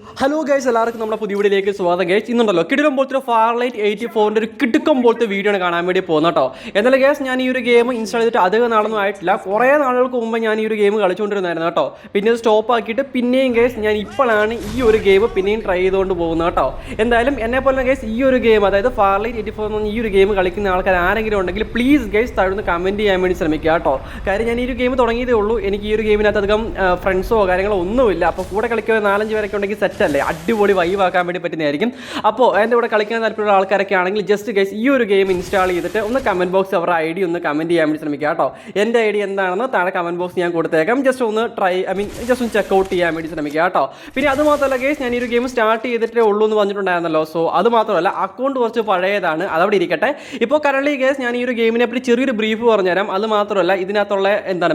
Hello guys, എല്ലാവർക്കും നമ്മുടെ പുതിയ വീഡിയോയിലേക്ക് സ്വാഗതം. ഗൈസ് ഇന്നുണ്ടല്ലോ കിടിലം പോലത്തെ ഫാർലൈറ്റ് 84ൻ്റെ ഒരു കിടുക്കം പോലത്തെ വീഡിയോ ആണ് കാണാൻ വേണ്ടി പോകുന്നത് കേട്ടോ. എന്നാലും ഗൈസ് ഞാൻ ഈ ഒരു ഗെയിം ഇൻസ്റ്റാൾ ചെയ്തിട്ട് അധികം നാളൊന്നും ആയിട്ടില്ല. കുറേ നാളുകൾക്ക് മുമ്പ് ഞാൻ ഈ ഒരു ഗെയിം കളിച്ചുകൊണ്ടിരുന്നായിരുന്നു കേട്ടോ. പിന്നെ ഇത് സ്റ്റോപ്പ് ആക്കിയിട്ട് പിന്നെയും ഗൈസ് ഞാൻ ഇപ്പോഴാണ് ഈ ഒരു ഗെയിം പിന്നെയും ട്രൈ ചെയ്തുകൊണ്ട് പോകുന്നത് കേട്ടോ. എന്തായാലും എന്നെ പോലെ ഗൈസ് ഈ ഒരു ഗെയിം, അതായത് ഫാർലൈറ്റ് 84 എന്ന് ഈ ഒരു ഗെയിം കളിക്കുന്ന ആൾക്കാർ ആരെങ്കിലും ഉണ്ടെങ്കിൽ പ്ലീസ് ഗൈസ് താഴെ കമൻറ്റ് ചെയ്യാൻ വേണ്ടി ശ്രമിക്കുക കേട്ടോ. കാര്യം ഞാൻ ഈ ഒരു ഗെയിം തുടങ്ങിയതേ ഉള്ളൂ. എനിക്ക് ഈ ഒരു ഗെയിമിനകത്ത് അധികം ഫ്രണ്ട്സോ കാര്യങ്ങളോ ഒന്നുമില്ല. അപ്പോൾ കൂടെ കളിക്കുക 4-5 പേരൊക്കെ ഉണ്ടെങ്കിൽ സെറ്റ് അല്ലേ, അടിപൊളി വൈവാക്കാൻ വേണ്ടി പറ്റുന്നതായിരിക്കും. അപ്പോൾ എൻ്റെ കൂടെ കളിക്കാൻ താല്പര്യമുള്ള ആൾക്കാരൊക്കെ ആണെങ്കിൽ ജസ്റ്റ് ഗൈസ് ഈ ഒരു ഗെയിം ഇൻസ്റ്റാൾ ചെയ്തിട്ട് ഒന്ന് കമൻറ്റ് ബോക്സ് അവരുടെ ഐ ഡി ഒന്ന് കമൻറ്റ് ചെയ്യാൻ വേണ്ടി ശ്രമിക്കുക കേട്ടോ. എൻ്റെ ഐ ഡി എന്താണെന്ന് താഴെ കമൻറ്റ് ബോക്സ് ഞാൻ കൊടുത്തേക്കാം. ജസ്റ്റ് ഒന്ന് ജസ്റ്റ് ഒന്ന് ചെക്കൗട്ട് ചെയ്യാൻ വേണ്ടി ശ്രമിക്കുക കേട്ടോ. പിന്നെ അത് മാത്രമല്ല ഗൈസ്, ഞാൻ ഈ ഒരു ഗെയിം സ്റ്റാർട്ട് ചെയ്തിട്ടേ ഉള്ളൂ എന്ന് പറഞ്ഞിട്ടുണ്ടായിരുന്നല്ലോ. സോ അത് മാത്രമല്ല അക്കൗണ്ട് കുറച്ച് പഴയതാണ്, അതവിടെ ഇരിക്കട്ടെ. ഇപ്പോൾ കറൻലി ഗൈസ് ഞാൻ ഈ ഒരു ഗെയിമിനെ പറ്റി ചെറിയൊരു ബ്രീഫ് പറഞ്ഞുതരാം. അത് മാത്രമല്ല ഇതിനകത്തുള്ള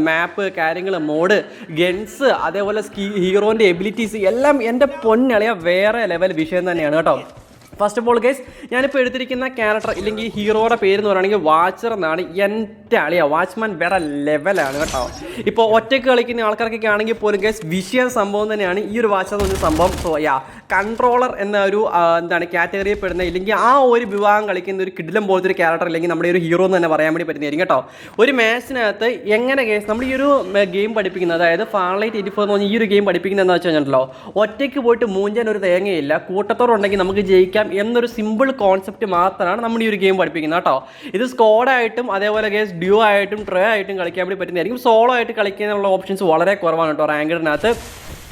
മാപ്പ് കാര്യങ്ങൾ, മോഡ്, ഗൺസ്, അതേപോലെ ഹീറോൻ്റെ എബിലിറ്റീസ് എല്ലാം എൻ്റെ പൊന്നളിയ വേറെ ലെവൽ വിഷയം തന്നെയാണ് കേട്ടോ. ഫസ്റ്റ് ഓഫ് ഓൾ ഗൈസ്, ഞാനിപ്പോൾ എടുത്തിരിക്കുന്ന ക്യാരക്ടർ ഇല്ലെങ്കിൽ ഹീറോയുടെ പേര് എന്ന് പറയുകയാണെങ്കിൽ വാച്ചർ എന്നാണ്. എൻ്റെ അളിയ വാച്ച്മാൻ വേറെ ലെവലാണ് കേട്ടോ. ഇപ്പോൾ ഒറ്റയ്ക്ക് കളിക്കുന്ന ആൾക്കാർക്കൊക്കെ ആണെങ്കിൽ പോലും ഗൈസ് വിഷയം സംഭവം തന്നെയാണ് ഈ ഒരു വാച്ചർ എന്ന് പറഞ്ഞ സംഭവം. സോ കൺട്രോളർ എന്ന ഒരു കാറ്റഗറിയിൽ പെടുന്ന ഇല്ലെങ്കിൽ ആ ഒരു വിഭാഗം കളിക്കുന്ന ഒരു കിടിലം പോലത്തെ ഒരു ക്യാരക്ടർ അല്ലെങ്കിൽ നമ്മുടെ ഒരു ഹീറോ എന്ന് തന്നെ പറയാൻ വേണ്ടി പറ്റുന്നതായിരിക്കും കേട്ടോ. ഒരു മാച്ചിനകത്ത് എങ്ങനെ ഗൈസ് നമ്മൾ ഈ ഒരു ഗെയിം പഠിപ്പിക്കുന്നത്, അതായത് ഫാർലൈറ്റ് 84 എന്ന് പറഞ്ഞാൽ ഈ ഒരു ഗെയിം പഠിപ്പിക്കുന്നത് എന്താ വെച്ച് കഴിഞ്ഞാൽ ഒറ്റയ്ക്ക് പോയിട്ട് മൂഞ്ചാൻ ഒരു തേങ്ങയില്ല, കൂട്ടത്തോടുണ്ടെങ്കിൽ നമുക്ക് ജയിക്കാം എന്നൊരു സിമ്പിൾ കോൺസെപ്റ്റ് മാത്രമാണ് നമ്മൾ ഈ ഒരു ഗെയിം പഠിപ്പിക്കുന്നത് കേട്ടോ. ഇത് സ്ക്വാഡായിട്ടും അതേപോലെ ഗൈസ് ഡ്യൂ ആയിട്ടും ട്രേ ആയിട്ടും കളിക്കാൻ വേണ്ടി പറ്റുന്നതായിരിക്കും. സോളോ ആയിട്ട് കളിക്കാനുള്ള ഓപ്ഷൻസ് വളരെ കുറവാണ് കേട്ടോ റാങ്കഡിനകത്ത്.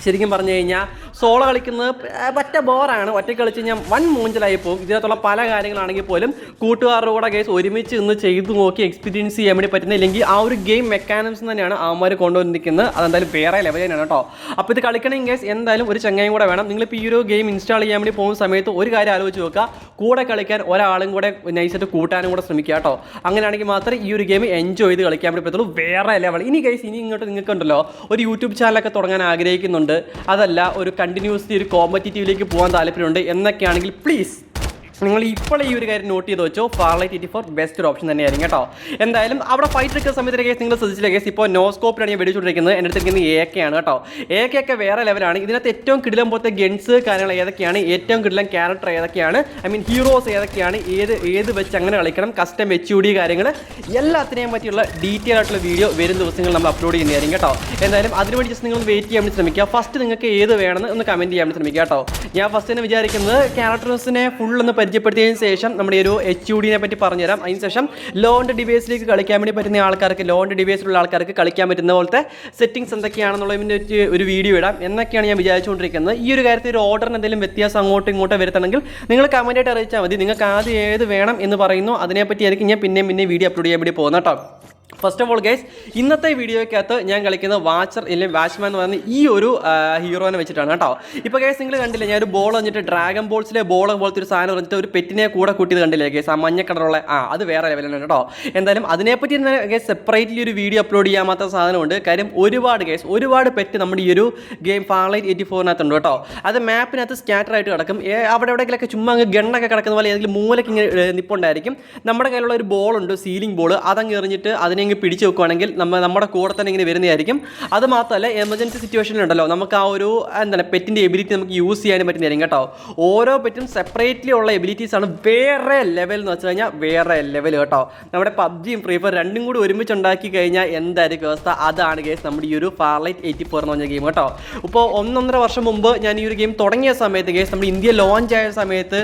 ശരിക്കും പറഞ്ഞു കഴിഞ്ഞാൽ സോളോ കളിക്കുന്നത് പറ്റ ബോറാണ്. ഒറ്റയ്ക്ക് കളിച്ച് കഴിഞ്ഞാൽ വൺ മൂഞ്ചലായി പോകും. ഇതിനകത്തുള്ള പല കാര്യങ്ങളാണെങ്കിൽ പോലും കൂട്ടുകാരുടെ കൂടെ കേസ് ഒരുമിച്ച് ഇന്ന് ചെയ്തു നോക്കി എക്സ്പീരിയൻസ് ചെയ്യാൻ വേണ്ടി പറ്റുന്ന ഇല്ലെങ്കിൽ ആ ഒരു ഗെയിം മെക്കാനിസം തന്നെയാണ് അവന്മാർ കൊണ്ടുവന്നിരിക്കുന്നത്. അതെന്തായാലും വേറെ ലെവൽ തന്നെയാണ് കേട്ടോ. അപ്പോൾ ഇത് കളിക്കണമെങ്കിൽ കേസ് എന്തായാലും ഒരു ചങ്ങായും കൂടെ വേണം. നിങ്ങളിപ്പോൾ ഈ ഒരു ഗെയിം ഇൻസ്റ്റാൾ ചെയ്യാൻ വേണ്ടി പോകുന്ന സമയത്ത് ഒരു കാര്യം ആലോചിച്ച് നോക്കുക, കൂടെ കളിക്കാൻ ഒരാളും കൂടെ നൈസായിട്ട് കൂട്ടാനും കൂടെ ശ്രമിക്കുക കേട്ടോ. അങ്ങനെയാണെങ്കിൽ മാത്രമേ ഈ ഒരു ഗെയിം എൻജോയ് ചെയ്ത് കളിക്കാൻ വേണ്ടി പറ്റുള്ളൂ. വേറെ ലെവൽ. ഇനി ഗൈസ് ഇനി ഇങ്ങോട്ട് നിങ്ങൾക്ക് ഉണ്ടല്ലോ ഒരു യൂട്യൂബ് ചാനലൊക്കെ തുടങ്ങാൻ ആഗ്രഹിക്കുന്നുണ്ട്, അതല്ല ഒരു കണ്ടിന്യൂസ്ലി ഒരു കോമ്പറ്റീറ്റീവിലേക്ക് പോകാൻ താല്പര്യമുണ്ട് എന്നൊക്കെയാണെങ്കിൽ പ്ലീസ് നിങ്ങൾ ഇപ്പോൾ ഈ ഒരു കാര്യം നോട്ട് ചെയ്ത് വെച്ചോ. ഫാർലൈറ്റ് 84 ബെസ്റ്റ് ഒരു ഓപ്ഷൻ തന്നെയായിരിക്കും കേട്ടോ. എന്തായാലും അവിടെ ഫൈറ്റ് എടുക്കുന്ന സമയത്ത് കേസ് നിങ്ങൾ ശ്രദ്ധിച്ചില്ല കേസ്, ഇപ്പോൾ നോ സ്കോപ്പിലാണ് ഞാൻ വെടിച്ചുകൊണ്ടിരിക്കുന്നത്. എൻ്റെ അടുത്തിരിക്കുന്നത് AK-യാണ് കേട്ടോ. AK വേറെ ലെവലാണ്. ഇതിനകത്ത് ഏറ്റവും കിടിലം പോലത്തെ ഗൺസ് കാര്യങ്ങൾ ഏതൊക്കെയാണ്, ഏറ്റവും കിടിലം ക്യാരക്ടർ ഏതൊക്കെയാണ്, ഹീറോസ് ഏതൊക്കെയാണ്, ഏത് വെച്ച് അങ്ങനെ കളിക്കണം, കസ്റ്റം HUD കാര്യങ്ങൾ എല്ലാത്തിനെയും പറ്റിയുള്ള ഡീറ്റെയിൽ ആയിട്ടുള്ള വീഡിയോ വരും ദിവസങ്ങൾ നമ്മൾ അപ്ലോഡ് ചെയ്യുന്നതായിരിക്കും കേട്ടോ. എന്തായാലും അതിനുവേണ്ടി ജസ്റ്റ് നിങ്ങൾ വെയിറ്റ് ചെയ്യാൻ വേണ്ടി ശ്രമിക്കുക. ഫസ്റ്റ് നിങ്ങൾക്ക് ഏത് വേണമെന്ന് ഒന്ന് കമൻറ്റ് ചെയ്യാൻ വേണ്ടി ശ്രമിക്കുക കേട്ടോ. ഞാൻ ഫസ്റ്റ് തന്നെ വിചാരിക്കുന്നത് ക്യാരക്ടേഴ്സിനെ ഫുൾ ഒന്ന് പരിചയപ്പെടുത്തിയതിന് ശേഷം നമ്മുടെ ഒരു HUD-നെ പറ്റി പറഞ്ഞുതരാം. അതിനുശേഷം ലോ ആൻഡ് ഡിവൈസിലേക്ക് കളിക്കാൻ വേണ്ടി പറ്റുന്ന ആൾക്കാർക്ക്, ലോ ആൻഡ് ഡിവൈസിലുള്ള ആൾക്കാർക്ക് കളിക്കാൻ പറ്റുന്ന പോലത്തെ സെറ്റിംഗ്സ് എന്തൊക്കെയാണെന്നുള്ളതിൻ്റെ ഒരു വീഡിയോ ഇടാം എന്നൊക്കെയാണ് ഞാൻ വിചാരിച്ചുകൊണ്ടിരിക്കുന്നത്. ഈ ഒരു കാര്യത്തിൽ ഒരു ഓർഡറിന് എന്തെങ്കിലും വ്യത്യാസം അങ്ങോട്ടും ഇങ്ങോട്ടും വരുത്തണമെങ്കിൽ നിങ്ങൾ കമൻറ്റായിട്ട് അറിയിച്ചാൽ മതി. നിങ്ങൾക്ക് ആദ്യം ഏത് വേണം എന്ന് പറയുന്നു അതിനെപ്പറ്റി ആയിരിക്കും ഞാൻ പിന്നെ വീഡിയോ അപ്ലോഡ് ചെയ്യാൻ വേണ്ടി പോകുന്നത് കേട്ടോ. ഫസ്റ്റ് ഓഫ് ഓൾ ഗൈസ്, ഇന്നത്തെ വീഡിയോയ്ക്കകത്ത് ഞാൻ കളിക്കുന്ന വാച്ചർ അല്ലെങ്കിൽ വാച്ച്മാൻ എന്ന് പറയുന്ന ഈ ഒരു ഹീറോനെ വെച്ചിട്ടാണ് കേട്ടോ. ഇപ്പോൾ ഗൈസ് നിങ്ങൾ കണ്ടില്ലേ, ഞാൻ ഒരു ബോൾ വന്നിട്ട് ഡ്രാഗൺ ബോൾസിലെ ബോൾ പോലത്തെ ഒരു സാധനം പറഞ്ഞിട്ട് ഒരു പെറ്റിനെ കൂടെ കൂട്ടിയത് കണ്ടില്ലേ ഗൈസ്, ആ മഞ്ഞ കളറുള്ള അത് വേറെ ലെവലാണ് കേട്ടോ. എന്തായാലും അതിനെപ്പറ്റി ഗൈസ് സെപ്പറേറ്റ്ലി ഒരു വീഡിയോ അപ്ലോഡ് ചെയ്യാൻ മാത്രം സാധനമുണ്ട്. കാര്യം ഒരുപാട് പെറ്റ് നമ്മുടെ ഈ ഒരു ഗെയിം ഫാർലൈറ്റ് 84-നകത്തുണ്ട് കേട്ടോ. അത് മാപ്പിനകത്ത് സ്കാറ്റർ ആയിട്ട് കിടക്കും. അവിടെ എവിടെയെങ്കിലൊക്കെ ചുമ്മാ ഗണ്ണൊക്കെ കിടക്കുന്ന പോലെ ഏതെങ്കിലും മൂലയ്ക്ക് ഇങ്ങനെ നിപ്പുണ്ടായിരിക്കും. നമ്മുടെ കയ്യിലുള്ള ഒരു ബോളുണ്ട്, സീലിംഗ് ബോൾ, അതങ്ങ് എറിഞ്ഞിട്ട് അതിനെ പിടിച്ചു വെക്കുകയാണെങ്കിൽ നമ്മുടെ കൂടെ തന്നെ ഇങ്ങനെ വരുന്നതായിരിക്കും. അത് മാത്രമല്ല എമർജൻസി സിറ്റുവേഷനിലുണ്ടല്ലോ നമുക്ക് ആ ഒരു പെറ്റിൻ്റെ എബിലിറ്റി നമുക്ക് യൂസ് ചെയ്യാനും പറ്റുന്നതായിരിക്കും കേട്ടോ. ഓരോ പെറ്റും സെപ്പറേറ്റ്ലി ഉള്ള എബിലിറ്റീസ് ആണ് വേറെ ലെവൽ എന്ന് വെച്ച് കഴിഞ്ഞാൽ വേറെ ലെവൽ കേട്ടോ. നമ്മുടെ പബ്ജിയും ഫ്രീ ഫയർ രണ്ടും കൂടി ഒരുമിച്ച് ഉണ്ടാക്കി കഴിഞ്ഞാൽ എന്തായിരിക്കും അവസ്ഥ, അതാണ് ഗെയിം നമ്മുടെ ഈ ഒരു ഫാർലൈറ്റ് 84 എന്ന് പറഞ്ഞ ഗെയിം കേട്ടോ. ഇപ്പോൾ 1.5 വർഷം മുമ്പ് ഞാൻ ഈ ഒരു ഗെയിം തുടങ്ങിയ സമയത്ത് ഗെയിം നമ്മുടെ ഇന്ത്യ ലോഞ്ച് ആയ സമയത്ത്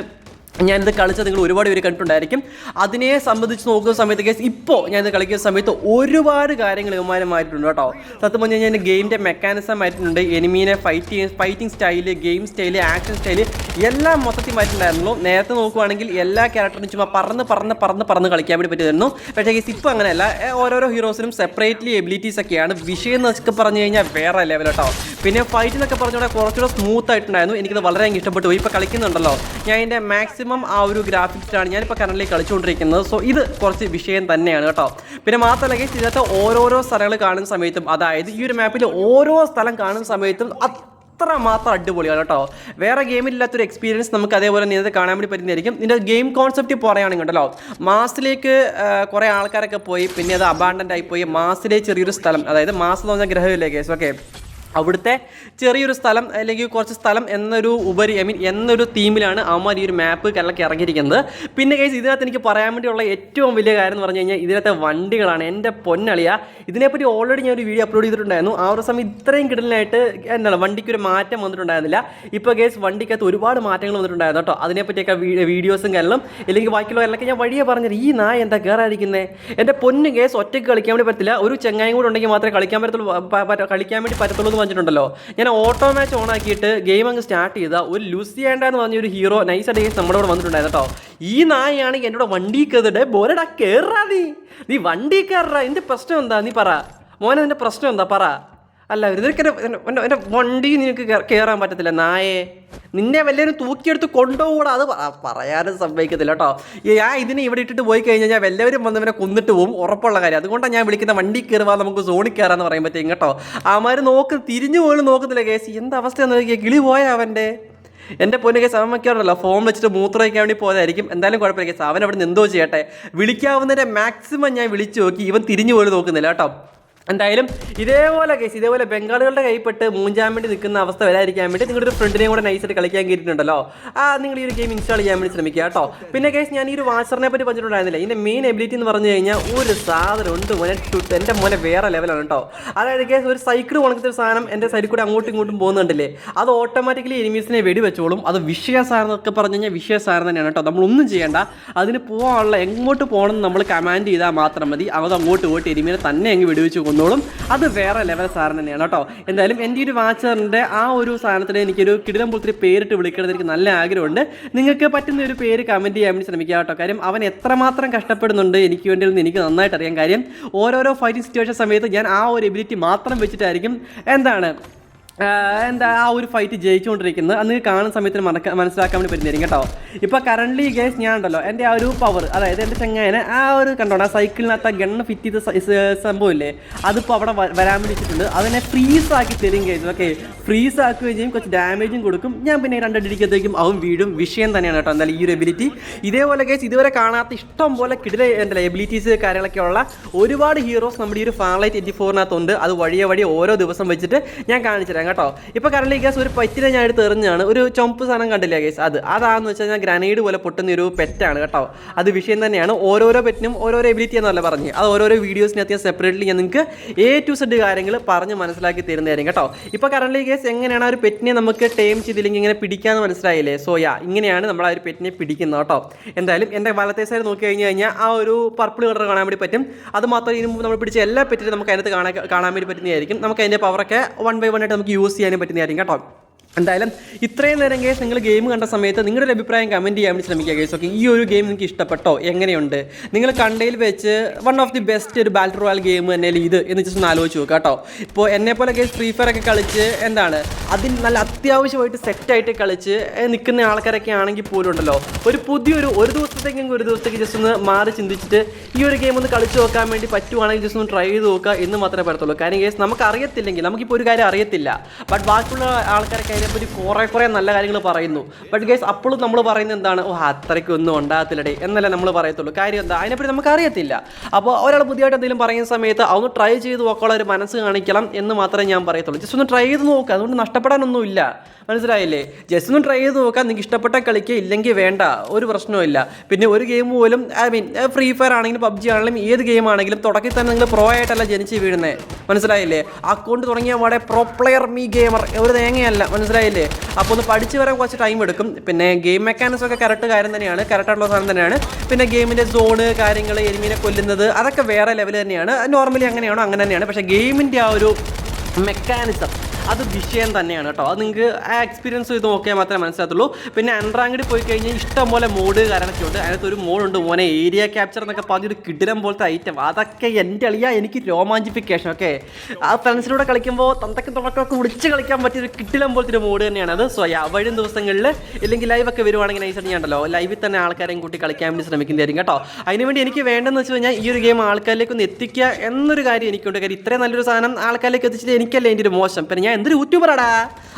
ഞാനിത് കളിച്ചത് നിങ്ങൾ ഒരുപാട് പേര് കണ്ടിട്ടുണ്ടായിരിക്കും. അതിനെ സംബന്ധിച്ച് നോക്കുന്ന സമയത്ത് കേസ് ഇപ്പോൾ ഞാനിത് കളിക്കുന്ന സമയത്ത് ഒരുപാട് കാര്യങ്ങൾ ഇവന്മാരുമായിട്ടുണ്ട് കേട്ടോ. സത്യം പറഞ്ഞു കഴിഞ്ഞാൽ ഗെയിമിൻ്റെ മെക്കാനിസം ആയിട്ടുണ്ട്, എനിമീനെ fighting style, game style, action style എല്ലാം മൊത്തത്തിൽ മാറ്റിയിട്ടുണ്ടായിരുന്നു. നേരത്തെ നോക്കുവാണെങ്കിൽ എല്ലാ ക്യാരക്ടറിനും ചുമ്മാ പറന്ന് കളിക്കാൻ വേണ്ടി പറ്റുമായിരുന്നു. പക്ഷേ കേസ് ഇപ്പോൾ അങ്ങനെയല്ല, ഓരോരോ ഹീറോസിനും സെപ്പറേറ്റ്ലി എബിലിറ്റീസ് ഒക്കെയാണ്. വിഷയം എന്നൊക്കെ പറഞ്ഞു കഴിഞ്ഞാൽ വേറെ ലെവൽ കേട്ടോ. പിന്നെ ഫൈറ്റ് എന്നൊക്കെ പറഞ്ഞുകൊണ്ട് കുറച്ചുകൂടെ സ്മൂത്ത് ആയിട്ടുണ്ടായിരുന്നു. എനിക്കത് വളരെ ഇഷ്ടപ്പെട്ടു പോയി. ഇപ്പോൾ കളിക്കുന്നുണ്ടല്ലോ ഞാൻ ഇതിൻ്റെ മാക്സിമം ആ ഒരു ഗ്രാഫിക്സിലാണ് ഞാനിപ്പോൾ കറൻറ്റ്ലി കളിച്ചുകൊണ്ടിരിക്കുന്നത്. സോ ഇത് കുറച്ച് വിഷയം തന്നെയാണ് കേട്ടോ. പിന്നെ മാത്രമല്ല ഗൈസ്, ഇതിനകത്ത് ഓരോരോ സ്ഥലങ്ങൾ കാണുന്ന സമയത്തും, അതായത് ഈ ഒരു മാപ്പിൽ ഓരോ സ്ഥലം കാണുന്ന സമയത്തും അത്രമാത്രം അടിപൊളിയാണ് കേട്ടോ. വേറെ ഗെയിമില്ലാത്തൊരു എക്സ്പീരിയൻസ് നമുക്ക് അതേപോലെ നിങ്ങൾക്ക് കാണാൻ വേണ്ടി പറ്റുന്നതായിരിക്കും. ഇതിൻ്റെ ഗെയിം കോൺസെപ്റ്റ് പറയുകയാണെങ്കിൽ ഉണ്ടല്ലോ, മാസിലേക്ക് കുറേ ആൾക്കാരൊക്കെ പോയി, പിന്നെ അത് അബാൻഡൻ്റ് ആയിപ്പോയി. മാസിലെ ചെറിയൊരു സ്ഥലം, അതായത് മാസ് എന്ന് പറഞ്ഞ ഗ്രഹമില്ലേ കേസ്, ഓക്കെ അവിടുത്തെ ചെറിയൊരു സ്ഥലം അല്ലെങ്കിൽ കുറച്ച് സ്ഥലം എന്നൊരു ഉപരി എന്നൊരു തീമിലാണ് അവന്മാർ ഈ ഒരു മാപ്പ് കേരളക്ക് ഇറങ്ങിയിരിക്കുന്നത്. പിന്നെ കേസ് ഇതിനകത്ത് എനിക്ക് പറയാൻ വേണ്ടിയുള്ള ഏറ്റവും വലിയ കാര്യം എന്ന് പറഞ്ഞു കഴിഞ്ഞാൽ ഇതിനകത്തെ വണ്ടികളാണ്. എൻ്റെ പൊന്നളിയ, ഇതിനെപ്പറ്റി ഓൾറെഡി ഞാൻ ഒരു വീഡിയോ അപ്ലോഡ് ചെയ്തിട്ടുണ്ടായിരുന്നു. ആ ഒരു സമയം ഇത്രയും കിടലിനായിട്ട് എന്താണ് വണ്ടിക്കൊരു മാറ്റം വന്നിട്ടുണ്ടായിരുന്നില്ല. ഇപ്പോൾ കേസ് വണ്ടിക്കകത്ത് ഒരുപാട് മാറ്റങ്ങൾ വന്നിട്ടുണ്ടായിരുന്നു കേട്ടോ. അതിനെപ്പറ്റിയൊക്കെ വീഡിയോസും കാര്യങ്ങളും അല്ലെങ്കിൽ ബാക്കിയുള്ളവരിലൊക്കെ ഞാൻ വഴിയെ പറഞ്ഞത് ഈ നായ എന്താ കയറാതിരിക്കുന്നത്. എൻ്റെ പൊന്ന് കേസ് ഒറ്റയ്ക്ക് കളിക്കാൻ വേണ്ടി പറ്റില്ല, ഒരു ചെങ്ങായും കൂടെ ഉണ്ടെങ്കിൽ മാത്രമേ കളിക്കാൻ വേണ്ടി പറ്റത്തുള്ളൂ വന്നിട്ടുണ്ടല്ലോ. ഞാൻ ഓട്ടോ മാച്ച് ഓൺ ആക്കിയിട്ട് ഗെയിം അങ്ങ് സ്റ്റാർട്ട് ചെയ്ത ഒരു ലൂസിയാൻഡ എന്ന് പറഞ്ഞൊരു ഹീറോ നൈസ് ഡേസ് നമ്മുടെ കൂടെ വന്നിട്ടുണ്ടായിരുന്നു കേട്ടോ. ഈ നായാണെങ്കിൽ എന്നോട് വണ്ടി കയറിട്ട് ബോരടാ കയറാ, നീ വണ്ടി കയറാ, എൻ്റെ പ്രശ്നം എന്താ നീ പറ മോനെ, നിൻ്റെ പ്രശ്നം എന്താ പറ. അല്ല ഇതൊക്കെ എൻ്റെ വണ്ടി നിനക്ക് കയറാൻ പറ്റത്തില്ല നായേ, നിന്നെ വല്ലവരും തൂക്കിയെടുത്ത് കൊണ്ടുപോകൂടാ, അത് പറയാനും സംഭവിക്കത്തില്ല കേട്ടോ. ഞാൻ ഇതിനെ ഇവിടെ ഇട്ടിട്ട് പോയി കഴിഞ്ഞാൽ ഞാൻ വല്ലവരും വന്നവനെ കൊന്നിട്ട് പോകും, ഉറപ്പുള്ള കാര്യം. അതുകൊണ്ടാണ് ഞാൻ വിളിക്കുന്ന വണ്ടി കയറുക നമുക്ക് സോണിൽ കയറാന്ന് പറയുമ്പോഴത്തേക്കും കേട്ടോ. അവന്മാർ തിരിഞ്ഞു പോലും നോക്കുന്നില്ല കേസ്. എന്ത് അവസ്ഥയാണെന്ന് നോക്കിയാൽ കിളി പോയാ അവൻ്റെ. എൻ്റെ പൊന്നു കേസ് അവൻ വയ്ക്കാറുണ്ടല്ലോ ഫോം വെച്ചിട്ട് മൂത്രമൊഴിക്കാൻ വേണ്ടി പോയതായിരിക്കും. എന്തായാലും കുഴപ്പമില്ല കേസ്, അവൻ അവിടെ നിന്ന് എന്തോ ചെയ്യട്ടെ. വിളിക്കാവുന്നതിൻ്റെ മാക്സിമം ഞാൻ വിളിച്ചു നോക്കി, ഇവൻ തിരിഞ്ഞു പോലും നോക്കുന്നില്ല കേട്ടോ. എന്തായാലും ഇതേപോലെ ബംഗാളികളുടെ കൈപ്പെട്ട് മൂഞ്ചാൻ വേണ്ടി നിൽക്കുന്ന അവസ്ഥ വരാതിരിക്കാൻ വേണ്ടി നിങ്ങളുടെ ഒരു ഫ്രണ്ടിനെയും കൂടെ നൈസായിട്ട് കളിക്കാൻ കയറ്റിയിട്ടുണ്ടല്ലോ. നിങ്ങൾ ഈ ഒരു ഗെയിം ഇൻസ്റ്റാൾ ചെയ്യാൻ വേണ്ടി ശ്രമിക്കുക കേട്ടോ. പിന്നെ കേസ് ഞാൻ ഈ ഒരു വാച്ചറിനെ പറ്റി പറഞ്ഞിട്ടുണ്ടായിരുന്നില്ല. ഇതിൻ്റെ മെയിൻ എബിലിറ്റി എന്ന് പറഞ്ഞു കഴിഞ്ഞാൽ ഒരു സാധനം ഉണ്ട് മോനെ, എൻ്റെ മോനെ വേറെ ലെവലാണ് കേട്ടോ. അതായത് കേസ് ഒരു സൈക്കിൾ ഉണക്കത്തെ ഒരു സാധനം എൻ്റെ സൈഡിൽ കൂടെ അങ്ങോട്ടും ഇങ്ങോട്ടും പോകുന്നുണ്ടല്ലേ, അത് ഓട്ടോമാറ്റിക്കലി എനിമീസിനെ വെടിവെച്ചോളും. അത് വിഷയസാധനം എന്നൊക്കെ പറഞ്ഞു കഴിഞ്ഞാൽ വിഷയസാധനം തന്നെയാണ് കേട്ടോ. നമ്മളൊന്നും ചെയ്യേണ്ട, അതിന് പോകാനുള്ള എങ്ങോട്ട് പോകണം നമ്മൾ കമാൻഡ് ചെയ്താൽ മാത്രം മതി. അത് അങ്ങോട്ട് പോയിട്ട് എനിമീനെ തന്നെ അങ്ങ് വെടിവെച്ച് കൊന്നോളും. അത് വേറെ ലെവൽ സാധനം തന്നെയാണ് കേട്ടോ. എന്തായാലും എൻ്റെ ഈ ഒരു വാച്ചറിൻ്റെ ആ ഒരു സാധനത്തിന് എനിക്കൊരു കിടിലം പോലത്തെ പേരിട്ട് വിളിക്കണമെന്ന് എനിക്ക് നല്ല ആഗ്രഹമുണ്ട്. നിങ്ങൾക്ക് പറ്റുന്ന ഒരു പേര് കമൻറ്റ് ചെയ്യാൻ വേണ്ടി ശ്രമിക്കുക കേട്ടോ. കാര്യം അവൻ എത്രമാത്രം കഷ്ടപ്പെടുന്നുണ്ട് എനിക്ക് വേണ്ടി എനിക്ക് നന്നായിട്ട് അറിയാൻ. കാര്യം ഓരോരോ ഫൈറ്റിംഗ് സിറ്റുവേഷൻ സമയത്ത് ഞാൻ ആ ഒരു എബിലിറ്റി മാത്രം വെച്ചിട്ടായിരിക്കും ആ ഒരു ഫൈറ്റ് ജയിച്ചുകൊണ്ടിരിക്കുന്നത്. അന്ന് കാണുന്ന സമയത്തിന് മനസ്സിലാക്കാൻ വേണ്ടി പറ്റുന്നതായിരിക്കും കേട്ടോ. ഇപ്പോൾ കറണ്ട്ലി ഗേസ് ഞാൻ ഉണ്ടല്ലോ എൻ്റെ ആ ഒരു പവർ, അതായത് എൻ്റെ ചെങ്ങായനെ ആ ഒരു കണ്ടോണം ആ സൈക്കിളിനകത്ത് ആ ഗണ്ണ് ഫിറ്റ് ചെയ്ത സംഭവമില്ലേ, അതിപ്പോൾ അവിടെ വരാൻ വേണ്ടി വെച്ചിട്ടുണ്ട്. അതിനെ ഫ്രീസാക്കി തരും ഗേസ്. ഓക്കെ, ഫ്രീസാക്കുകയും ചെയ്യും, കുറച്ച് ഡാമേജും കൊടുക്കും. ഞാൻ പിന്നെ രണ്ടടിക്കത്തേക്കും അവൻ വീടും. വിഷയം തന്നെയാണ് കേട്ടോ എന്തായാലും ഈ ഒരു എബിലിറ്റി. ഇതേപോലെ ഗേസ് ഇതുവരെ കാണാത്ത ഇഷ്ടം പോലെ കിടില എന്താ എബിലിറ്റീസ് കാര്യങ്ങളൊക്കെ ഉള്ള ഒരുപാട് ഹീറോസ് നമ്മുടെ ഈ ഒരു ഫാർലൈറ്റ് 84-നകത്തുണ്ട്. അത് വഴിയെ ഓരോ ദിവസം വെച്ചിട്ട് ഞാൻ കാണിച്ചു കേട്ടോ. ഇപ്പോൾ കറണ്ട്ലി ഗ്യാസ് ഒരു പറ്റിനെ ഞാൻ എടുത്ത് എറിഞ്ഞാണ്, ഒരു ചുമപ്പ് സാധനം കണ്ടില്ല ഗ്യാസ്, അതാണെന്ന് വെച്ച് കഴിഞ്ഞാൽ ഗ്രനേഡ് പോലെ പൊട്ടുന്ന ഒരു പെറ്റാണ് കേട്ടോ. അത് വിഷയം തന്നെയാണ്. ഓരോരോ പെറ്റിനും ഓരോരോ എബിലിറ്റി എന്നല്ല പറഞ്ഞ്, അത് ഓരോരോ വീഡിയോസിനകത്ത് ഞാൻ സെപ്പറേറ്റ്ലി ഞാൻ നിങ്ങൾക്ക് A to Z കാര്യങ്ങൾ പറഞ്ഞ് മനസ്സിലാക്കി തരുന്നതായിരിക്കും കേട്ടോ. ഇപ്പോൾ കറണ്ട്ലി ഗ്യാസ് എങ്ങനെയാണ് ആ ഒരു പെറ്റിനെ നമുക്ക് ടൈം ചെയ്തില്ലെങ്കിൽ ഇങ്ങനെ പിടിക്കാമെന്ന് മനസ്സിലായില്ലേ. സോ ഇങ്ങനെയാണ് നമ്മൾ ആ ഒരു പെറ്റിനെ പിടിക്കുന്നത് കേട്ടോ. എന്തായാലും എൻ്റെ വലത്തെ സൈഡ് നോക്കി കഴിഞ്ഞാൽ ആ ഒരു പർപ്പിൾ കളർ കാണാൻ വേണ്ടി പറ്റും. അത് മാത്രമേ ഇതിന് മുമ്പ് നമ്മൾ പിടിച്ച എല്ലാ പെറ്റിനും നമുക്ക് അതിനകത്ത് കാണാൻ വേണ്ടി പറ്റുന്നതായിരിക്കും. നമുക്ക് അതിൻ്റെ പവറൊക്കെ 1 by 1 ആയിട്ട് നമുക്ക് യൂസ് ചെയ്യാനും പറ്റുന്നതായിരിക്കും കേട്ടോ. എന്തായാലും ഇത്രയും നേരം കേസ് നിങ്ങൾ ഗെയിം കണ്ട സമയത്ത് നിങ്ങളുടെ അഭിപ്രായം കമൻറ്റ് ചെയ്യാൻ വേണ്ടി ശ്രമിക്കുക കേസ്. ഓക്കെ, ഈ ഒരു ഗെയിം നിങ്ങൾക്ക് ഇഷ്ടപ്പെട്ടോ, എങ്ങനെയുണ്ട്, നിങ്ങൾ കണ്ടതിൽ വെച്ച് വൺ ഓഫ് ദി ബെസ്റ്റ് ഒരു ബാറ്റിൽ റോയൽ ഗെയിം തന്നെയല്ലേ ഇത് എന്ന് ജസ്റ്റ് ഒന്ന് ആലോചിച്ച് നോക്കുക കേട്ടോ. ഇപ്പോൾ എന്നെപ്പോലെ കേസ് ഫ്രീ ഫയർ ഒക്കെ കളിച്ച് അതിൽ നല്ല അത്യാവശ്യമായിട്ട് സെറ്റായിട്ട് കളിച്ച് നിൽക്കുന്ന ആൾക്കാരൊക്കെ ആണെങ്കിൽ പോലും ഉണ്ടല്ലോ, ഒരു ദിവസത്തേക്ക് ജസ്റ്റ് ഒന്ന് മാറി ചിന്തിച്ചിട്ട് ഈ ഒരു ഗെയിം ഒന്ന് കളിച്ച് നോക്കാൻ വേണ്ടി പറ്റുവാണെങ്കിൽ ജസ്റ്റ് ഒന്ന് ട്രൈ ചെയ്ത് നോക്കുക എന്ന് മാത്രമേ പറയത്തുള്ളൂ. കാര്യം കേസ് നമുക്ക് അറിയത്തില്ലെങ്കിൽ, നമുക്കിപ്പോൾ ഒരു കാര്യം അറിയത്തില്ല, ബട്ട് ബാക്കിയുള്ള ആൾക്കാരൊക്കെ അതിനെപ്പറ്റി കുറേ നല്ല കാര്യങ്ങൾ പറയുന്നു. ബട്ട് ഗൈസ് അപ്പോഴും നമ്മൾ പറയുന്നത് എന്താണ്, അത്രയ്ക്കൊന്നും ഉണ്ടാകത്തില്ലടേ എന്നല്ല നമ്മൾ പറയത്തുള്ളൂ. കാര്യം എന്താ, അതിനെപ്പറ്റി നമുക്ക് അറിയത്തില്ല. അപ്പോൾ ഒരാൾ പുതിയതായിട്ട് എന്തെങ്കിലും പറയുന്ന സമയത്ത് അതൊന്ന് ട്രൈ ചെയ്ത് നോക്കാനുള്ള ഒരു മനസ്സ് കാണിക്കണം എന്ന് മാത്രമേ ഞാൻ പറയത്തുള്ളൂ. ജസ്റ്റ് ഒന്ന് ട്രൈ ചെയ്ത് നോക്കുക, അതുകൊണ്ട് നഷ്ടപ്പെടാനൊന്നുമില്ല. മനസ്സിലായില്ലേ? ജസ്റ്റ് ഒന്ന് ട്രൈ ചെയ്ത് നോക്കാം. നിങ്ങൾക്ക് ഇഷ്ടപ്പെട്ട കളിക്കുക, ഇല്ലെങ്കിൽ വേണ്ട, ഒരു പ്രശ്നവുമില്ല. പിന്നെ ഒരു ഗെയിം പോലും ഫ്രീ ഫയർ ആണെങ്കിലും PUBG ആണെങ്കിലും ഏത് ഗെയിം ആണെങ്കിലും തുടക്കത്തിൽ തന്നെ നിങ്ങൾ പ്രോ ആയിട്ടല്ല ജനിച്ച് വീഴുന്നത്. മനസ്സിലായില്ലേ? അക്കൗണ്ട് തുടങ്ങിയ പാടെ പ്രോ പ്ലെയർ മീ ഗെയിമർ ഒരു തേങ്ങയല്ല. മനസ്സിലായില്ലേ? അപ്പോൾ ഒന്ന് പഠിച്ച് വരാൻ കുറച്ച് ടൈം എടുക്കും. പിന്നെ ഗെയിം മെക്കാനിക്സ് ഒക്കെ കറക്റ്റ് ആയിട്ടുള്ള സാധനം തന്നെയാണ്. പിന്നെ ഗെയിമിൻ്റെ സോണ് കാര്യങ്ങൾ, എനിമീനെ കൊല്ലുന്നത്, അതൊക്കെ വേറെ ലെവൽ തന്നെയാണ്. നോർമലി അങ്ങനെയാണോ അങ്ങനെ തന്നെയാണ്. പക്ഷേ ഗെയിമിൻ്റെ ആ ഒരു മെക്കാനിസം അത് വിഷയം തന്നെയാണ് കേട്ടോ. അത് നിങ്ങൾക്ക് ആ എക്സ്പീരിയൻസ് ചെയ്ത് നോക്കിയാൽ മാത്രമേ മനസ്സിലാകത്തുള്ളൂ. പിന്നെ അൺറാങ്ക്ഡ് പോയി കഴിഞ്ഞാൽ ഇഷ്ടംപോലെ മോഡ് കാര്യങ്ങളൊക്കെ ഉണ്ട്. അതിനകത്തൊരു മോഡുണ്ട് മോനെ, ഏരിയ ക്യാപ്ചർ എന്നൊക്കെ പറഞ്ഞൊരു കിടിലം പോലത്തെ ഐറ്റം. അതൊക്കെ എൻ്റെ എനിക്ക് രോമാഞ്ചിഫിക്കേഷൻ. ഓക്കെ, ആ ഫ്രണ്ട്സിലൂടെ കളിക്കുമ്പോൾ തുടക്കമൊക്കെ വിളിച്ച് കളിക്കാൻ പറ്റിയൊരു കിടിലം പോലത്തെ ഒരു മോഡ് തന്നെയാണ് അത്. സോ വരും ദിവസങ്ങളിൽ ഇല്ലെങ്കിൽ ലൈവൊക്കെ വരുവാണെങ്കിൽ നൈസായിട്ട് ഞാൻ ഉണ്ടല്ലോ ലൈവിൽ തന്നെ ആൾക്കാരെയും കൂട്ടി കളിക്കാൻ വേണ്ടി ശ്രമിക്കുന്നതായിരിക്കും കേട്ടോ. അതിനുവേണ്ടി എനിക്ക് വേണ്ടതെന്ന് വെച്ച് കഴിഞ്ഞാൽ ഈ ഒരു ഗെയിം ആൾക്കാരിലേക്ക് ഒന്ന് എത്തിക്കുക എന്നൊരു കാര്യം എനിക്കുണ്ട്. കാര്യം ഇത്രയും നല്ലൊരു സാധനം ആൾക്കാരിലേക്ക് എത്തിച്ചിട്ട് എനിക്കല്ലേ എൻ്റെ ഒരു മോശം. പിന്നെ ഞാൻ ഞാൻ എന്തൊരു യൂട്യൂബറാടാ.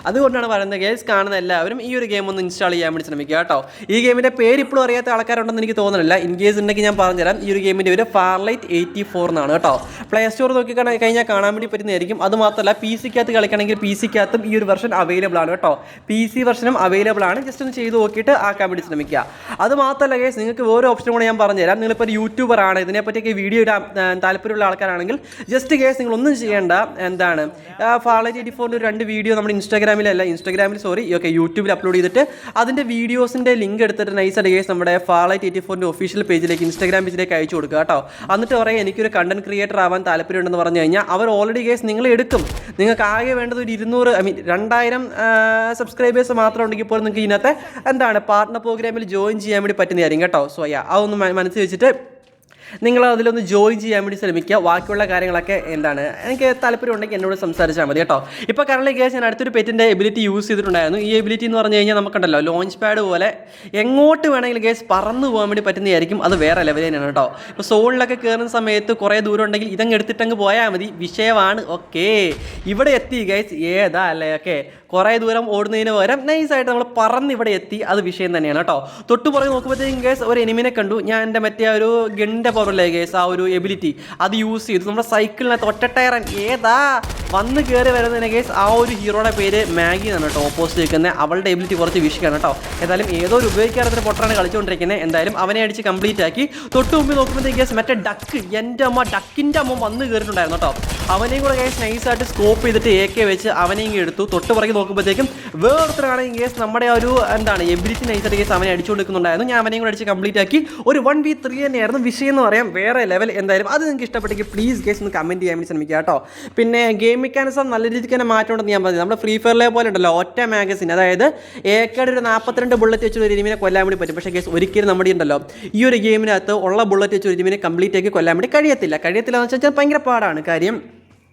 അതുകൊണ്ടാണ് പറയുന്നത് ഗേസ്, കാണുന്ന എല്ലാവരും ഈ ഒരു ഗെയിം ഒന്ന് ഇൻസ്റ്റാൾ ചെയ്യാൻ വേണ്ടി ശ്രമിക്കുക കേട്ടോ. ഈ ഗെയിമിൻ്റെ പേര് ഇപ്പോഴും അറിയാത്ത ആൾക്കാരുണ്ടെന്ന് എനിക്ക് തോന്നുന്നില്ല. ഇൻ കേസ് ഉണ്ടെങ്കിൽ ഞാൻ പറഞ്ഞുതരാം. ഈ ഒരു ഗെയിമിൻ്റെ പേര് ഫാർലൈറ്റ് 84 എന്നാണ് കേട്ടോ. പ്ലേ സ്റ്റോർ നോക്കി കഴിഞ്ഞാൽ കാണാൻ വേണ്ടി പറ്റുന്നതായിരിക്കും. അത് മാത്രമല്ല പി സിക്കകത്ത് കളിക്കണമെങ്കിൽ പി സിക്കകത്തും ഈ ഒരു വെർഷൻ അവൈലബിൾ ആണ് കേട്ടോ. പി സി വെർഷനും അവൈലബിൾ ആണ്. ജസ്റ്റ് ഒന്ന് ചെയ്ത് നോക്കിയിട്ട് ആക്കാൻ വേണ്ടി ശ്രമിക്കുക. അത് മാത്രമല്ല ഗേസ്, നിങ്ങൾക്ക് ഓരോ ഓപ്ഷൻ കൂടെ ഞാൻ പറഞ്ഞുതരാം. നിങ്ങളിപ്പോൾ ഒരു യൂട്യൂബർ ആണ്, ഇതിനെപ്പറ്റിയൊക്കെ വീഡിയോ ഇടാൻ താല്പര്യമുള്ള ആൾക്കാരാണെങ്കിൽ ജസ്റ്റ് ഗേസ് നിങ്ങളൊന്നും ചെയ്യേണ്ട. എന്താണ് ഫാർലൈറ്റ് 84 2 വീഡിയോ നമ്മുടെ യൂട്യൂബിൽ അപ്ലോഡ് ചെയ്തിട്ട് അതിൻ്റെ വീഡിയോസിൻ്റെ ലിങ്ക് എടുത്തിട്ട് നൈസായിട്ട് ഗേസ് നമ്മുടെ ഫാർലൈറ്റ് 84 ഒഫീഷ്യൽ പേജിലേക്ക് ഇൻസ്റ്റാഗ്രാം പേജിലേക്ക് അയച്ചു കൊടുക്കുക കേട്ടോ. എന്നിട്ട് പറയാം എനിക്കൊരു കണ്ടന്റ് ക്രിയേറ്റർ ആവാൻ താല്പര്യമുണ്ടെന്ന് പറഞ്ഞു കഴിഞ്ഞാൽ അവർ ഓൾറെഡി ഗേസ് നിങ്ങൾ എടുക്കും. നിങ്ങൾക്ക് ആകെ വേണ്ടത് ഒരു 2000 സബ്സ്ക്രൈബേഴ്സ് മാത്രം ഉണ്ടെങ്കിൽ പോലും നിങ്ങൾക്ക് ഇതിനകത്ത് എന്താണ് പാർട്ട്ണർ പ്രോഗ്രാമിൽ ജോയിൻ ചെയ്യാൻ വേണ്ടി പറ്റുന്നതായിരിക്കും കേട്ടോ. സോ അതൊന്ന് മനസ്സിൽ വെച്ചിട്ട് നിങ്ങൾ അതിലൊന്ന് ജോയിൻ ചെയ്യാൻ വേണ്ടി ശ്രമിക്കുക. ബാക്കിയുള്ള കാര്യങ്ങളൊക്കെ എന്താണ് എനിക്ക് താല്പര്യം ഉണ്ടെങ്കിൽ എന്നോട് സംസാരിച്ചാൽ മതി കേട്ടോ. ഇപ്പോൾ കറണ്ട് കേസ് ഞാൻ അടുത്തൊരു പെറ്റിൻ്റെ എബിലിറ്റി യൂസ് ചെയ്തിട്ടുണ്ടായിരുന്നു. ഈ എബിലിറ്റി എന്ന് പറഞ്ഞു കഴിഞ്ഞാൽ നമുക്കുണ്ടല്ലോ ലോഞ്ച് പാഡ് പോലെ എങ്ങോട്ട് വേണമെങ്കിലും കേസ് പറന്നു പോകാൻ വേണ്ടി പറ്റുന്നതായിരിക്കും. അത് വേറെ ലെവൽ തന്നെയാണ് കേട്ടോ. ഇപ്പോൾ സോണിലൊക്കെ കയറുന്ന സമയത്ത് കുറേ ദൂരം ഉണ്ടെങ്കിൽ ഇതങ്ങ് എടുത്തിട്ടങ്ങ് പോയാൽ മതി, വിഷയമാണ്. ഓക്കെ, ഇവിടെ എത്തി ഗൈസ്, ഏതാ അല്ലേ. ഓക്കെ, കുറേ ദൂരം ഓടുന്നതിന് പകരം നൈസായിട്ട് നമ്മൾ പറന്ന് ഇവിടെ എത്തി, അത് വിഷയം തന്നെയാണ് കേട്ടോ. തൊട്ട് പുറകെ നോക്കുമ്പോഴത്തേക്കും ഗേസ് ഒരു എനിമിനെ കണ്ടു. ഞാൻ എൻ്റെ മറ്റേ ഒരു ഗണ്ണിൻ്റെ പവറല്ലേ ഗേസ്, ആ ഒരു എബിലിറ്റി അത് യൂസ് ചെയ്തു. നമ്മുടെ സൈക്കിളിനകത്ത് ഒറ്റ ടയറൻ ഏതാ വന്ന് കയറി വരുന്നതിനെ ഗേസ് ആ ഒരു ഹീറോയുടെ പേര് മാഗി എന്നാണ് കേട്ടോ. ഓപ്പോസിറ്റ് നിൽക്കുന്നത് അവളുടെ എബിലിറ്റി കുറച്ച് വിഷയമാണ് കേട്ടോ. ഏതായാലും ഏതോ ഒരു ഉപയോഗിക്കാത്ത പൊട്ടാണ് കളിച്ചുകൊണ്ടിരിക്കുന്നത്. എന്തായാലും അവനെ അടിച്ച് കംപ്ലീറ്റ് ആക്കി. തൊട്ട് മുമ്പിൽ നോക്കുമ്പോഴത്തേക്ക് ഗേസ് മറ്റേ ഡക്ക്, എൻ്റെ അമ്മ ഡക്കിൻ്റെ അമ്മ വന്ന് കയറിയിട്ടുണ്ടായിരുന്നു കേട്ടോ. അവനെയും കൂടെ ഗേസ് നൈസായിട്ട് സ്കോപ്പ് ചെയ്തിട്ട് AK വെച്ച് അവനെയും എടുത്തു. തൊട്ട് പുറകെ നോക്കുമ്പോഴത്തേക്കും വേറൊരുത്തരാണെങ്കിൽ ഗേസ് നമ്മുടെ ഒരു എന്താണ് എബിലിറ്റി നൈസായിട്ട് ഗേസ് അവനെ അടിച്ചുകൊണ്ടിരിക്കുന്നുണ്ടായിരുന്നു. ഞാൻ അവനെയും കൂടെ അടിച്ച് കംപ്ലീറ്റ് ആക്കി. ഒരു 1v3 തന്നെയായിരുന്നു. വിഷയം എന്ന് പറയാം വേറെ ലെവൽ. എന്തായാലും അത് നിങ്ങൾക്ക് ഇഷ്ടപ്പെട്ടെങ്കിൽ പ്ലീസ് ഗേസ് ഒന്ന് കമൻറ്റ് ചെയ്യാൻ വേണ്ടി ശ്രമിക്കുക കേട്ടോ. പിന്നെ ഗെയിം മെക്കാനിസം നല്ല രീതിക്ക് തന്നെ മാറ്റമുണ്ടെന്ന് ഞാൻ പറഞ്ഞു. നമ്മുടെ ഫ്രീ ഫയറിലെ പോലെ ഉണ്ടല്ലോ ഒറ്റ മാഗസിൻ, അതായത് AKയുടെ ഒരു 42 ബുള്ളറ്റ് വെച്ച് ഒരു എനിമിനെ കൊല്ലാൻ വേണ്ടി പറ്റും. പക്ഷേ ഗേസ് ഒരിക്കലും നമ്മുടെ ഉണ്ടല്ലോ ഈ ഒരു ഗെയിമിനകത്ത് ഉള്ള ബുള്ളറ്റ് വെച്ച് ഒരു എനിമിനെ കംപ്ലീറ്റ് ആക്കി കൊല്ലാൻ വേണ്ടി കഴിയത്തില്ല എന്ന് വെച്ചാൽ ഭയങ്കര പാടാണ്. കാര്യം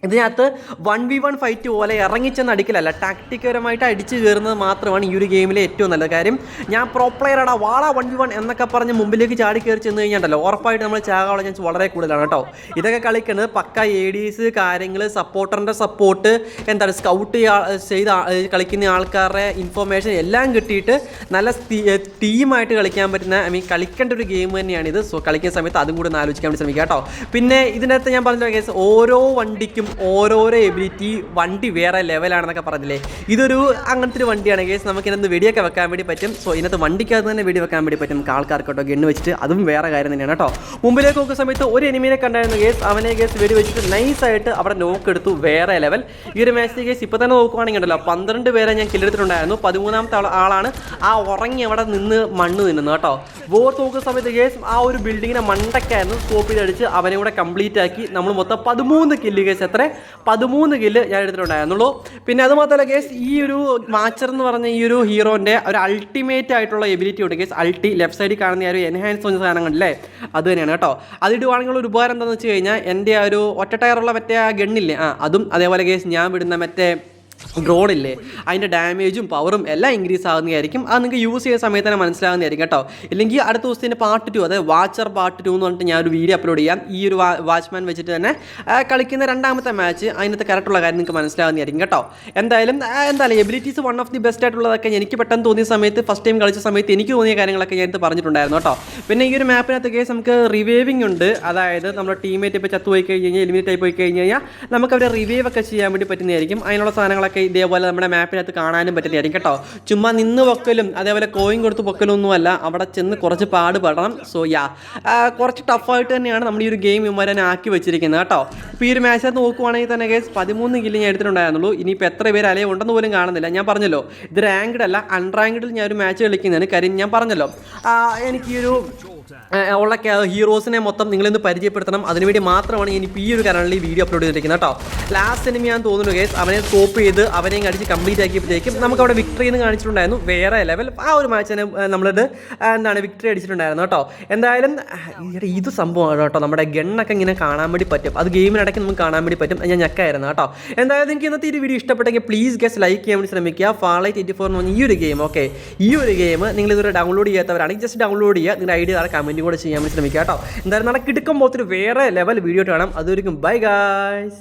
ഇതിനകത്ത് 1v1 ഫൈറ്റ് പോലെ ഇറങ്ങിച്ചെന്ന് അടിക്കലല്ല, ടാക്ടിക്കപരമായിട്ട് അടിച്ച് കയറുന്നത് മാത്രമാണ് ഈ ഒരു ഗെയിമിലെ ഏറ്റവും നല്ല കാര്യം. ഞാൻ പ്രോ പ്ലെയറാടാ വാള 1v1 എന്നൊക്കെ പറഞ്ഞ് മുമ്പിലേക്ക് ചാടി കയറി ചെന്ന് കഴിഞ്ഞാൽ ഉറപ്പായിട്ട് നമ്മൾ ചാകാനുള്ള ചാൻസ് വളരെ കൂടുതലാണ് കേട്ടോ. ഇതൊക്കെ കളിക്കുന്നത് പക്ക ADS കാര്യങ്ങൾ, സപ്പോർട്ടറിൻ്റെ സപ്പോർട്ട്, എന്താണ് സ്കൗട്ട് ചെയ്ത് കളിക്കുന്ന ആൾക്കാരുടെ ഇൻഫോർമേഷൻ എല്ലാം കിട്ടിയിട്ട് നല്ല ടീമായിട്ട് കളിക്കാൻ പറ്റുന്ന കളിക്കേണ്ട ഒരു ഗെയിം തന്നെയാണിത്. സോ കളിക്കുന്ന സമയത്ത് അതും കൂടി ഒന്ന് ആലോചിക്കാൻ വേണ്ടി ശ്രമിക്കുക കേട്ടോ. പിന്നെ ഇതിനകത്ത് ഞാൻ പറഞ്ഞ കേസ് ഓരോ വണ്ടിക്കും ഓരോരോ എബിലിറ്റി, വണ്ടി വേറെ ലെവലാണെന്നൊക്കെ പറഞ്ഞില്ലേ, ഇതൊരു അങ്ങനത്തെ ഒരു വണ്ടിയാണ് കേസ്. നമുക്ക് ഇതിനകത്ത് വെടിയൊക്കെ വെക്കാൻ വേണ്ടി പറ്റും. സോ ഇതിനകത്ത് വണ്ടിക്കകത്ത് തന്നെ വെടി വെക്കാൻ വേണ്ടി പറ്റും നമുക്ക് ആൾക്കാർക്ക് കേട്ടോ. ഗണ്ണ് വെച്ചിട്ട് അതും വേറെ കാര്യം തന്നെയാണ് കേട്ടോ. മുമ്പിലേക്ക് നോക്കുന്ന സമയത്ത് ഒരു എനിമിനെ കണ്ടായിരുന്നു കേസ്. അവനെ കേസ് വെടി വെച്ചിട്ട് നൈസായിട്ട് അവിടെ നോക്ക് എടുത്തു, വേറെ ലെവൽ. ഈ ഒരു മാച്ചിൽ കേസ് ഇപ്പോൾ തന്നെ നോക്കുവാണെങ്കിൽ ഉണ്ടല്ലോ 12 പേരെ ഞാൻ കില്ലെടുത്തിട്ടുണ്ടായിരുന്നു. 13ാമത്തെ ആളാണ് ആ ഉറങ്ങി അവിടെ നിന്ന് മണ്ണ് നിന്നുന്നത് കേട്ടോ. ബോർത്ത് നോക്കുന്ന സമയത്ത് കേസ് ആ ഒരു ബിൽഡിങ്ങിനെ മണ്ടക്കായിരുന്നു സ്കോപ്പ് ചെയ്തടിച്ച് അവനെ കൂടെ കംപ്ലീറ്റ് ആക്കി. നമ്മൾ മൊത്തം 13 കില്ല് കേസ്, എത്ര 13 കില്ല് ഞാൻ എടുത്തിട്ടുണ്ടായിരുന്നുള്ളൂ. പിന്നെ അത് മാത്രമല്ല കേസ് ഈ ഒരു വാച്ചർ എന്ന് പറഞ്ഞ ഈ ഒരു ഹീറോൻ്റെ ഒരു അൾട്ടിമേറ്റ് ആയിട്ടുള്ള എബിലിറ്റി ഉണ്ട് കേസ്. അൾട്ടി ലെഫ്റ്റ് സൈഡിൽ കാണുന്ന ആ ഒരു എൻഹാൻസ് ചെയ്യുന്ന സാധനം കണ്ടില്ലേ, അത് തന്നെയാണ് കേട്ടോ. അതിടുവാണെങ്കിൽ ഒരു ഉപകാരം എന്താണെന്ന് വെച്ച് കഴിഞ്ഞാൽ എൻ്റെ ആ ഒരു ഒറ്റ ടയറുള്ള മറ്റേ ആ ഗണ്ണില്ലേ, അതും അതേപോലെ കേസ് ഞാൻ വിടുന്ന മറ്റേ ഡ്രോണില്ലേ അതിൻ്റെ ഡാമേജും പവറും എല്ലാം ഇൻക്രീസ് ആകുന്നതായിരിക്കും. അത് നിങ്ങൾക്ക് യൂസ് ചെയ്യുന്ന സമയത്ത് തന്നെ മനസ്സിലാകുന്നതായിരിക്കും കേട്ടോ. ഇല്ലെങ്കിൽ അടുത്ത ദിവസത്തിൻ്റെ പാർട്ട് 2, അതായത് വാച്ചർ പാർട്ട് 2 എന്ന് പറഞ്ഞിട്ട് ഞാനൊരു വീഡിയോ അപ്ലോഡ് ചെയ്യാം. ഈ ഒരു വാച്ച്മാൻ വെച്ചിട്ട് തന്നെ കളിക്കുന്ന 2ാമത്തെ മാച്ച് അതിനകത്ത് കറക്റ്റുള്ള കാര്യം നിങ്ങൾക്ക് മനസ്സിലാകുന്നതായിരിക്കും കേട്ടോ. എന്തായാലും abilities one of the best ആയിട്ടുള്ളതൊക്കെ എനിക്ക് പെട്ടെന്ന് തോന്നിയ സമയത്ത് ഫസ്റ്റ് ടൈം കളിച്ച സമയത്ത് എനിക്ക് തോന്നിയ കാര്യങ്ങളൊക്കെ ഞാൻ പറഞ്ഞിട്ടുണ്ടായിരുന്നു കേട്ടോ. പിന്നെ ഈ ഒരു മാപ്പിനകത്ത് കേസ് നമുക്ക് റിവൈവിംഗ് ഉണ്ട്. അതായത് നമ്മുടെ ടീമേറ്റ് ഇപ്പോൾ ചത്തു പോയി കഴിഞ്ഞ് കഴിഞ്ഞാൽ, എലിമിനേറ്റ് ആയി പോയി കഴിഞ്ഞ് കഴിഞ്ഞാൽ നമുക്ക് അവരെ റിവൈവ് ഒക്കെ ചെയ്യാൻ വേണ്ടി പറ്റുന്നതായിരിക്കും. അതിനുള്ള സാധനങ്ങളൊക്കെ ഇതേപോലെ നമ്മുടെ മാപ്പിനകത്ത് കാണാനും പറ്റുന്നതായിരിക്കും കേട്ടോ. ചുമ്മാ നിന്ന് പൊക്കലും അതേപോലെ കോയിൻ കൊടുത്ത് പൊക്കലും ഒന്നുമല്ല, അവിടെ ചെന്ന് കുറച്ച് പാടുപെടണം. സോ കുറച്ച് ടഫായിട്ട് തന്നെയാണ് നമ്മൾ ഈ ഒരു ഗെയിം ഇവരെ ആക്കി വെച്ചിരിക്കുന്നത് കേട്ടോ. ഇപ്പോൾ ഈ ഒരു മാച്ചിനകത്ത് നോക്കുവാണെങ്കിൽ തന്നെ കേസ് 13 കില്ല് ഞാൻ എടുത്തിട്ടുണ്ടായിരുന്നുള്ളൂ. ഇനിയിപ്പോൾ എത്ര പേര് അലയെ ഉണ്ടെന്ന് പോലും കാണുന്നില്ല. ഞാൻ പറഞ്ഞല്ലോ ഇത് റാങ്ക്ഡ് അല്ല, അൺറാങ്ക്ഡിൽ ഞാൻ ഒരു മാച്ച് കളിക്കുന്നതാണ്. കാര്യം ഞാൻ പറഞ്ഞല്ലോ എനിക്ക് ഈ ഒരു ഉള്ള ഹീറോസിനെ മൊത്തം നിങ്ങളിന്ന് പരിചയപ്പെടുത്തണം. അതിനുവേണ്ടി മാത്രമാണ് ഞാൻ ഇപ്പോൾ ഈ ഒരു കാരണത്തിൽ ഈ വീഡിയോ അപ്ലോഡ് ചെയ്തിരിക്കുന്നത് കേട്ടോ. ലാസ്റ്റ് എനിമി ഞാൻ തോന്നുന്നു കേസ് അവനെ സ്കോപ്പ് ചെയ്ത് അവനെയും അടിച്ച് കംപ്ലീറ്റ് ആക്കിയപ്പോഴത്തേക്കും നമുക്ക് അവിടെ വിക്ടറി എന്ന് കാണിച്ചിട്ടുണ്ടായിരുന്നു. വേറെ ലെവൽ ആ ഒരു മാച്ചിന് നമ്മളിത് വിക്ടറി അടിച്ചിട്ടുണ്ടായിരുന്നു കേട്ടോ. എന്തായാലും ഇത് സംഭവമാണ് കേട്ടോ. നമ്മുടെ ഗണ്ണൊക്കെ ഇങ്ങനെ കാണാൻ വേണ്ടി പറ്റും. അത് ഗെയിമിനിടയ്ക്ക് നമുക്ക് കാണാൻ വേണ്ടി പറ്റും. ഞാൻ ഞെക്കായിരുന്നു കേട്ടോ. എന്തായാലും നിങ്ങൾക്ക് ഇന്നത്തെ ഈ വീഡിയോ ഇഷ്ടപ്പെട്ടെങ്കിൽ പ്ലീസ് ഗസ് ലൈക്ക് ചെയ്യാൻ വേണ്ടി ശ്രമിക്കുക. ഫാർലൈറ്റ് 84 എന്ന് പറഞ്ഞ ഈ ഒരു ഗെയിം, ഓക്കെ, ഈ ഒരു ഗെയിം നിങ്ങൾ ഇതുവരെ ഡൗൺലോഡ് ചെയ്യാത്തവരാണെങ്കിൽ ജസ്റ്റ് ഡൗൺലോഡ് ചെയ്യുക. നിങ്ങളുടെ ഐഡിയ കമൻറ്റ് കൂടെ ചെയ്യാൻ വേണ്ടി ശ്രമിക്കുക കേട്ടോ. എന്തായാലും നടക്കിടുക്കുമ്പോൾ ഒത്തിരി വേറെ ലെവൽ വീഡിയോ കാണാം. അതുവരെയും ബൈ ഗായ്സ്.